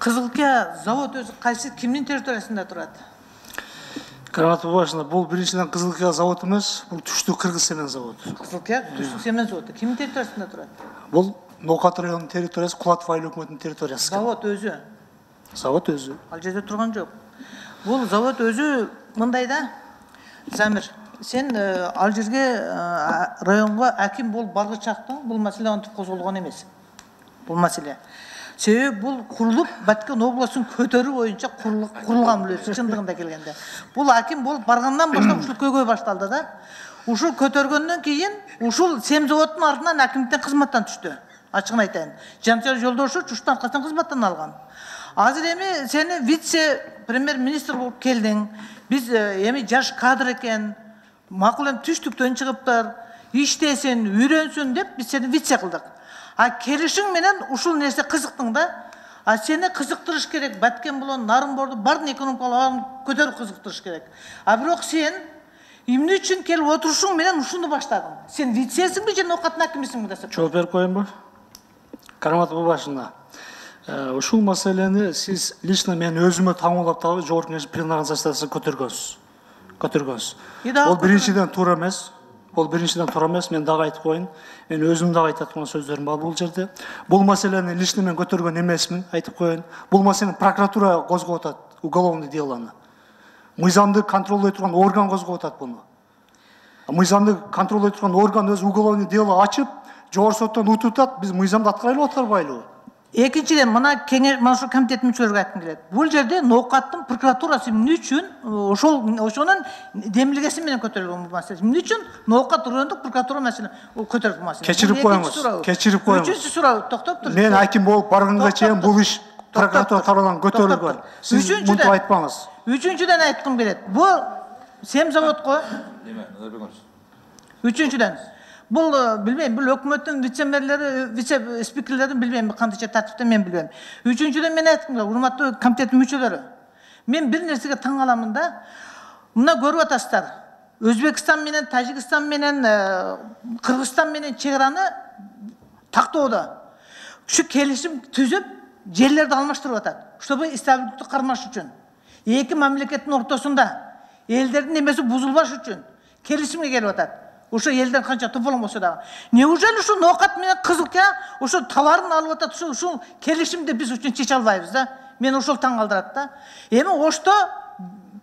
Кызылкия завод өзі қайсы кімнің территориясында тұрады? Карамат Бабашевна, бұл біріншіден Кызылкия завод емес, бұл Түштүк Кыргыз семен завод. Кызылкия Түштүк семен заводы. Кімнің территориясында тұрады? Бұл Ноқат районының территориясы, Кулатов айыл өкіметінің территориясы. Завод өзі? Завод өзі. Ал жерде тұрған жоқ. Бұл завод өзі мындайда, Замир, сен ал жерге районға әкім бол барғы чақтың, бұл мәселе антып қозғалған емес. Бұл мәселе. Себебі бұл құрылып, Баткен облысын көтеру бойынша құрылған білесі, шындығында келгенде. Бұл әкім болып барғаннан баштап ұшыл көйгөй башталды да. Ұшыл көтергеннен кейін, ұшыл семзаводтың артынан әкімдіктен қызматтан түсті. Açığını айтайын. Жансер Жолдошу Чуштан қастан қызматтан алған. Азыр эми сені вице-премьер-министр болып келдің. Біз эми жаш кадр екен, мақұлем түштіктен шығыптар, иштесін, үйренсін деп біз сені вице қылдық. А келішің менен ушул нерсе қызықтың да, а сені қызықтырыш керек. Баткен болон, Нарынборду бардың экономикаларын көтеріп қызықтырыш керек. А бирок сен эмне үчүн келип отурушуң менен ушуну баштадың? Сен вицесиңби же Ноқаттын акимисиңби десек? Жооп берип коеюнбу? Карамат Бабашевна, ушул маселени сиз лично мен өзүмө таңуулап табып жогорку кеңеш пленарный заседациясына көтөргөнсүз. Ол биринчиден туура эмес. Ол биринчиден туура эмес, мен дагы айтып коеюн. Мен өзүм дагы айтып аткан сөздөрүм бар бул жерде. Бул маселени лично мен көтөргөн эмесмин, айтып коеюн. Бул маселени прокуратура козгоп атат, уголовный делоны. Мыйзамды контролдой турган орган козгоп атат буну. Мыйзамды контролдой турган орган өзү уголовный дело ачып, жогорку соттон утутат, биз мыйзамды аткарайлы аткарбайлыбы? Экинчиден, мына кеңеш машу комитет мүчөлөрүгө айткым келет. Бул жерде Ноқаттын прокуратурасы эмне үчүн ошонун демилгеси менен көтөрүлгөн бул маселе. Эмне үчүн Ноқат райондук прокуратура маселе көтөрүп маселе. Кечирип коюңуз. Кечирип коюңуз. Үчүнчү суроо, токтоп туруңуз. Мен аким болуп барганга чейин бул иш прокуратура тарабынан көтөрүлгөн. Сиз мынтип айтпаңыз. Үчүнчүдөн айткым келет. Бул семзаводко. Үчүнчүдөн. Бұл, білмейм, бұл өкіметтің вице-спикерлерін білмейм, қандайша тәртіпті мен білмейм. Үчүнчүден мен айттым, урматтуу комитеттин мүчөлөрү. Мен бір нерсеге таң аламын да, мына көрүп атасыздар. Өзбекстан менен, Тажикстан менен, Кыргызстан менен чеграны тактоодо. Ушу келишим түзүп, жерлерди алмаштырып атат. Чтобы стабилдикти кармаш үчүн. Эки мамлекеттин ортосунда элдердин немеси бузулбаш үчүн келишимге келип атат. Ошо елден канча туполоң болсо дагы. Неужели ушу Ноқат менен Кызылкия ошо товарын алып атат, ушул келишимди биз үчүн чече албайбыз да? Мен ошол таң калтырат да. Эми Ошто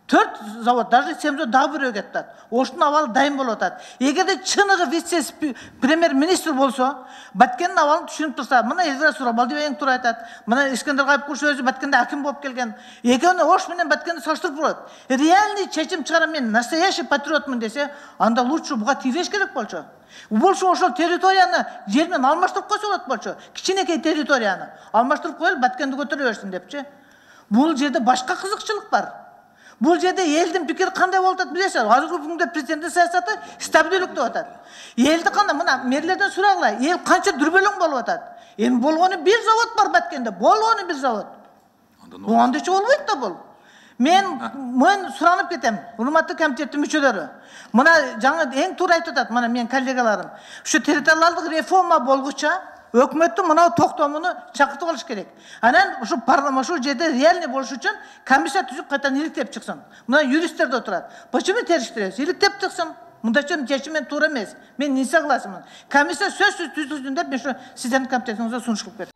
4 завод, даже 7 завод дагы бирөө кетет. Оштун абалы дайым болуп атат. Эгерде чыныгы вице-премьер-министр болсо, Баткендин абалын түшүнүп турса, мына Эльвира Сурабалдиева эң туура айтат. Мына Искендер Кайыпкулов өзү Баткенде аким болуп келген. Экөөнү Ош менен Баткенди салыштырып коет. Реальный чечим чыгарам, мен настоящий патриотмун десе, анда лучше буга тийбеш керек болчу. Болчу ошол территорияны жер менен алмаштырып койсо болот болчу. Кичинекей территорияны алмаштырып коелуп Баткенди көтөрө берсин депчи. Бул жерде башка кызыкчылык бар. Бұл жерде елдің пікірі қандай болып атат білесіздер. Азыркы күндө президенттин саясаты стабилдүүлүк деп атат. Елді қандай, мына мерлерден сурагыла, ел канча дүрбөлөң болуп атат. Эми болгону бир завод бар Баткенде, болгону бир завод. Бул андайча болбойт да бул. Мен суранып кетем, урматтуу комитеттин мүчөлөрү. Мына жаңы эң туура айтып атат, мына менин коллегаларым. Ушу территориалдык реформа болгуча өкмөттүн мына токтомуну чакыртып алыш керек. Анан ушу парламент ушул жерде реальный болуш үчүн комиссия түзүп кайтадан иликтеп чыксын. Мына юристтер да отурат. Почему териштиресиз? Иликтеп чыксын. Мындайча чечим туура эмес. Мен не согласмын. Комиссия сөзсүз түзүлсүн деп мен ушу сиздердин комитетиңизге сунуш кылып бердим.